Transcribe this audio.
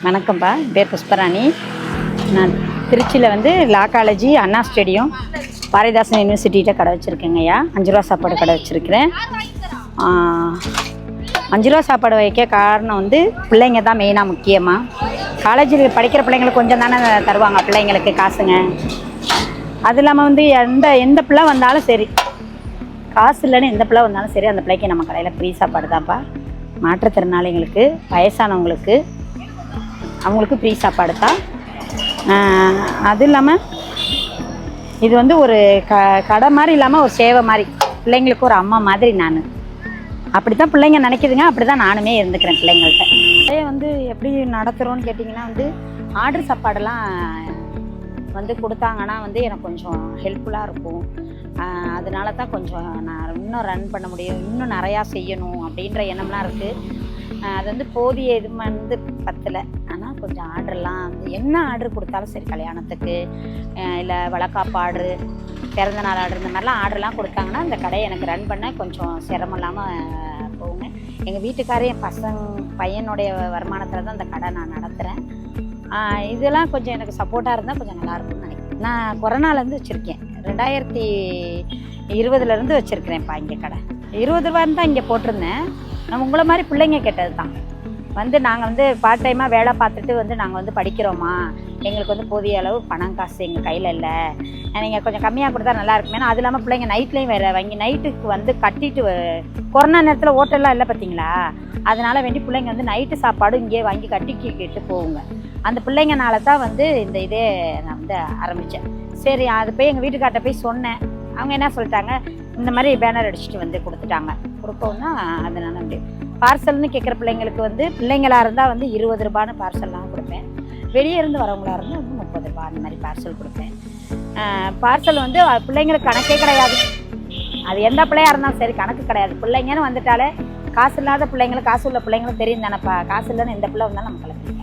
வணக்கம்ப்பா, என் பேர் புஷ்பராணி. நான் திருச்சியில் வந்து லா காலேஜி, அண்ணா ஸ்டேடியம், பாரதிதாசன் யூனிவர்சிட்டிகிட்ட கடை வச்சுருக்கேங்கய்யா. 5 ரூபா சாப்பாடு கடை வச்சுருக்கிறேன். 5 ரூபா சாப்பாடு வைக்க காரணம் வந்து பிள்ளைங்க தான் மெயினாக முக்கியமாக. காலேஜில் படிக்கிற பிள்ளைங்களுக்கு கொஞ்சம் தானே தருவாங்க பிள்ளைங்களுக்கு காசுங்க. அது இல்லாமல் வந்து எந்த பிள்ளை வந்தாலும் சரி, காசு இல்லைன்னு எந்த பிள்ளை வந்தாலும் சரி, அந்த பிள்ளைக்கு நம்ம கடையில் ஃப்ரீ சாப்பாடு தான்ப்பா. மாற்றுத்திறனாளிகளுக்கு, வயசானவங்களுக்கு, அவங்களுக்கு ஃப்ரீ சாப்பாடு தான். அது இல்லாமல் இது வந்து ஒரு கடை மாதிரி இல்லாமல் ஒரு சேவை மாதிரி, பிள்ளைங்களுக்கு ஒரு அம்மா மாதிரி நான். அப்படி தான் பிள்ளைங்க நினைக்குதுங்க, அப்படி தான் நானுமே இருந்துக்கிறேன் பிள்ளைங்கள்ட்ட. கடையை வந்து எப்படி நடத்துகிறோன்னு கேட்டிங்கன்னா வந்து ஆர்டர் சாப்பாடெல்லாம் வந்து கொடுத்தாங்கன்னா வந்து எனக்கு கொஞ்சம் ஹெல்ப்ஃபுல்லாக இருக்கும். அதனால தான் கொஞ்சம் நான் இன்னும் ரன் பண்ண முடியும், இன்னும் நிறையா செய்யணும் அப்படின்ற எண்ணம்லாம் இருக்குது. அது வந்து போதிய இது வந்து பத்தலை. ஆனால் கொஞ்சம் ஆர்டர்லாம் வந்து என்ன ஆர்டர் கொடுத்தாலும் சரி, கல்யாணத்துக்கு இல்லை வளக்காப்பு ஆர்டரு, பிறந்தநாள் ஆர்டர், இந்த மாதிரிலாம் ஆர்டர்லாம் கொடுத்தாங்கன்னா இந்த கடையை எனக்கு ரன் பண்ண கொஞ்சம் சிரமம் இல்லாமல் போகுங்க. எங்கள் வீட்டுக்காரே என் பையனுடைய வருமானத்தில் தான் இந்த கடை நான் நடத்துகிறேன். இதெல்லாம் கொஞ்சம் எனக்கு சப்போர்ட்டாக இருந்தால் கொஞ்சம் நல்லாயிருக்கும்னு நினைக்கிறேன். நான் கொரோனாலேருந்து வச்சுருக்கேன், 2020 வச்சுருக்கிறேன்ப்பா இங்கே கடை. 20 ரூபான்னு தான் இங்கே போட்டிருந்தேன். நம்ம உங்களை மாதிரி பிள்ளைங்க கேட்டது தான் வந்து நாங்கள் வந்து பார்ட் டைமாக வேலை பார்த்துட்டு வந்து நாங்கள் வந்து படிக்கிறோமா, எங்களுக்கு வந்து போதிய அளவு பணம் காசு எங்கள் கையில் இல்லை, நீங்கள் கொஞ்சம் கம்மியாக கொடுத்தா நல்லா இருக்குமே. அது இல்லாமல் பிள்ளைங்க நைட்லேயும் வேறு வாங்கி நைட்டுக்கு வந்து கட்டிட்டு, கொரோனா நேரத்தில் ஹோட்டல்லாம் இல்லை பார்த்தீங்களா, அதனால் வேண்டி பிள்ளைங்க வந்து நைட்டு சாப்பாடு இங்கே வாங்கி கட்டிக்கிட்டு போகுங்க. அந்த பிள்ளைங்கனால தான் வந்து இந்த இதே நான் வந்து ஆரம்பித்தேன். சரி, அது போய் எங்கள் வீட்டுக்கார்ட்ட போய் சொன்னேன். அவங்க என்ன சொல்லிட்டாங்க, இந்த மாதிரி பேனர் அடிச்சுட்டு வந்து கொடுத்துட்டாங்க. கொடுப்போம்னா அதனால அப்படி பார்சல்னு கேட்குற பிள்ளைங்களுக்கு வந்து, பிள்ளைங்களாக இருந்தால் வந்து 20 ரூபான்னு பார்சல்லாம் கொடுப்பேன். வெளியே இருந்து வரவங்களாக இருந்தால் வந்து 30 ரூபா அந்த மாதிரி பார்சல் கொடுப்பேன். பார்சல் வந்து பிள்ளைங்களுக்கு கணக்கே கிடையாது. அது எந்த பிள்ளையாக இருந்தாலும் சரி, கணக்கு கிடையாது. பிள்ளைங்கன்னு வந்துட்டாலே காசு இல்லாத பிள்ளைங்களும் காசு உள்ள பிள்ளைங்களும் தெரியும் தானேப்பா. காசு இல்லைன்னு எந்த பிள்ளை வந்தாலும் நம்ம கிளம்பி